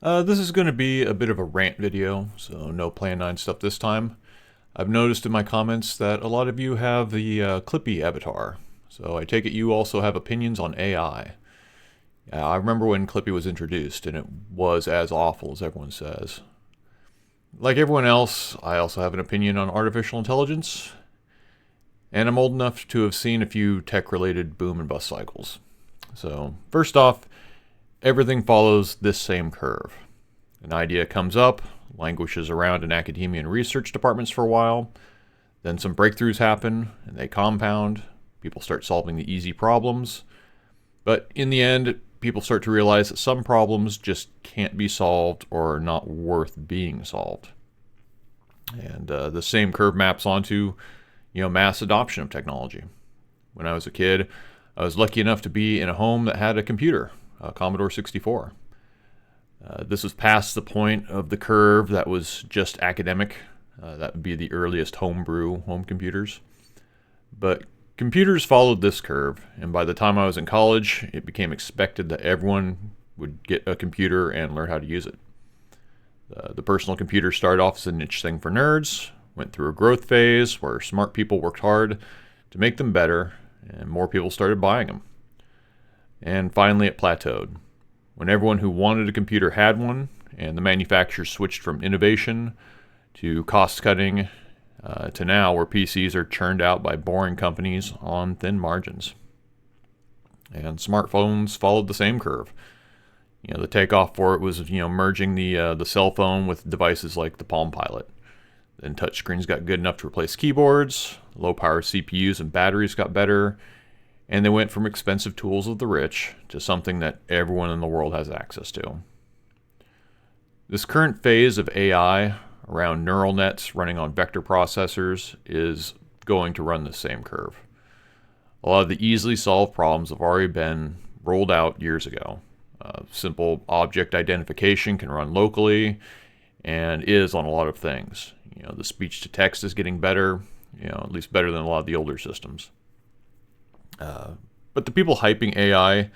This is going to be a bit of a rant video, so no Plan 9 stuff this time. I've noticed in my comments that a lot of you have the Clippy avatar, so I take it you also have opinions on AI. I remember when Clippy was introduced, and it was as awful as everyone says. Like everyone else, I also have an opinion on artificial intelligence, and I'm old enough to have seen a few tech-related boom and bust cycles. So, first off, everything follows this same curve. An idea comes up, languishes around in academia and research departments for a while, then some breakthroughs happen, and they compound. People start solving the easy problems. But in the end, people start to realize that some problems just can't be solved or are not worth being solved. And the same curve maps onto, mass adoption of technology. When I was a kid, I was lucky enough to be in a home that had a computer, a Commodore 64. This was past the point of the curve that was just academic. That would be the earliest homebrew home computers. But computers followed this curve, and by the time I was in college, it became expected that everyone would get a computer and learn how to use it. The personal computer started off as a niche thing for nerds, went through a growth phase where smart people worked hard to make them better, and more people started buying them. And finally, it plateaued. When everyone who wanted a computer had one, and the manufacturers switched from innovation to cost-cutting to now where PCs are churned out by boring companies on thin margins. And smartphones followed the same curve. The takeoff for it was, merging the cell phone with devices like the Palm Pilot. Then touchscreens got good enough to replace keyboards, low-power CPUs and batteries got better, and they went from expensive tools of the rich to something that everyone in the world has access to. This current phase of AI around neural nets running on vector processors is going to run the same curve. A lot of the easily solved problems have already been rolled out years ago. Simple object identification can run locally and is on a lot of things. The speech to text is getting better, at least better than a lot of the older systems. But the people hyping AI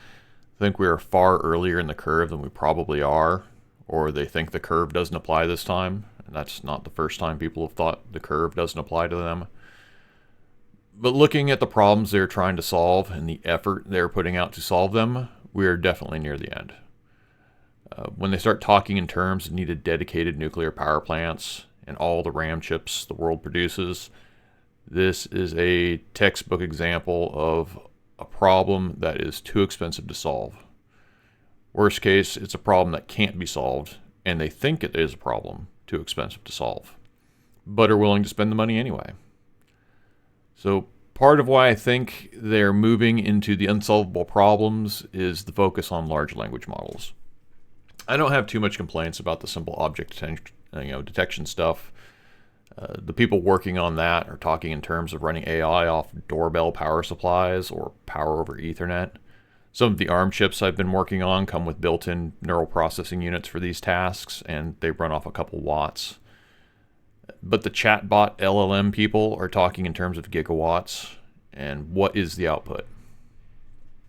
think we are far earlier in the curve than we probably are, or they think the curve doesn't apply this time. And that's not the first time people have thought the curve doesn't apply to them. But looking at the problems they're trying to solve and the effort they're putting out to solve them, we are definitely near the end. When they start talking in terms of needed dedicated nuclear power plants and all the RAM chips the world produces, this is a textbook example of a problem that is too expensive to solve. Worst case, it's a problem that can't be solved, and they think it is a problem too expensive to solve, but are willing to spend the money anyway. So part of why I think they're moving into the unsolvable problems is the focus on large language models. I don't have too much complaints about the simple object detection stuff. The people working on that are talking in terms of running AI off doorbell power supplies or power over Ethernet. Some of the ARM chips I've been working on come with built-in neural processing units for these tasks, and they run off a couple watts. But the chatbot LLM people are talking in terms of gigawatts, and what is the output?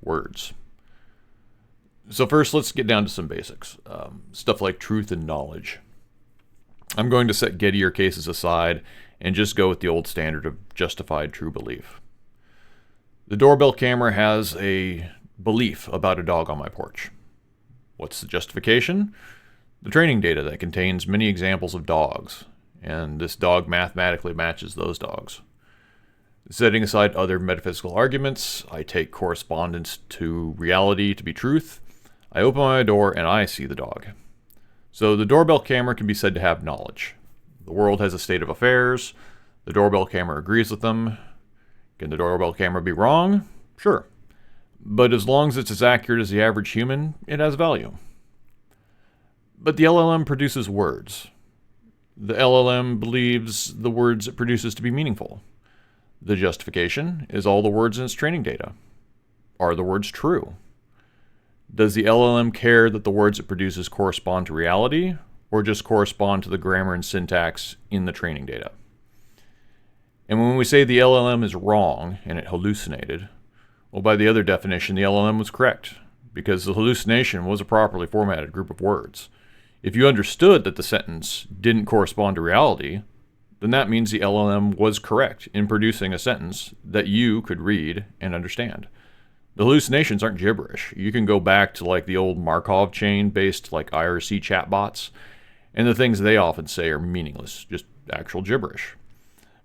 Words. So first, let's get down to some basics. Stuff like truth and knowledge. I'm going to set Gettier cases aside and just go with the old standard of justified true belief. The doorbell camera has a belief about a dog on my porch. What's the justification? The training data that contains many examples of dogs, and this dog mathematically matches those dogs. Setting aside other metaphysical arguments, I take correspondence to reality to be truth. I open my door and I see the dog. So the doorbell camera can be said to have knowledge. The world has a state of affairs. The doorbell camera agrees with them. Can the doorbell camera be wrong? Sure. But as long as it's as accurate as the average human, it has value. But the LLM produces words. The LLM believes the words it produces to be meaningful. The justification is all the words in its training data. Are the words true? Does the LLM care that the words it produces correspond to reality, or just correspond to the grammar and syntax in the training data? And when we say the LLM is wrong and it hallucinated, well, by the other definition, the LLM was correct, because the hallucination was a properly formatted group of words. If you understood that the sentence didn't correspond to reality, then that means the LLM was correct in producing a sentence that you could read and understand. The hallucinations aren't gibberish. You can go back to like the old Markov chain based like IRC chatbots, and the things they often say are meaningless, just actual gibberish.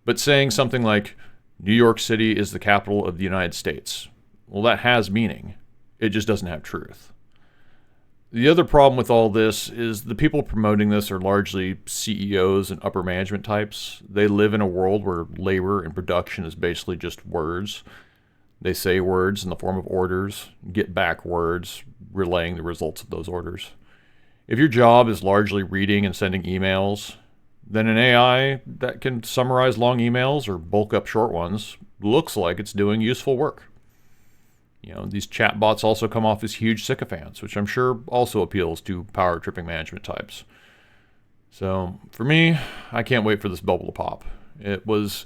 But saying something like, New York City is the capital of the United States, well, that has meaning. It just doesn't have truth. The other problem with all this is the people promoting this are largely CEOs and upper management types. They live in a world where labor and production is basically just words. They say words in the form of orders, get back words, relaying the results of those orders. If your job is largely reading and sending emails, then an AI that can summarize long emails or bulk up short ones looks like it's doing useful work. These chatbots also come off as huge sycophants, which I'm sure also appeals to power tripping management types. So for me, I can't wait for this bubble to pop. It was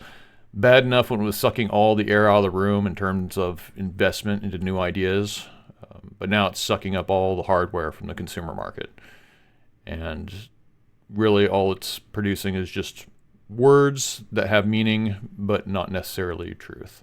bad enough when it was sucking all the air out of the room in terms of investment into new ideas, but now it's sucking up all the hardware from the consumer market. And really all it's producing is just words that have meaning, but not necessarily truth.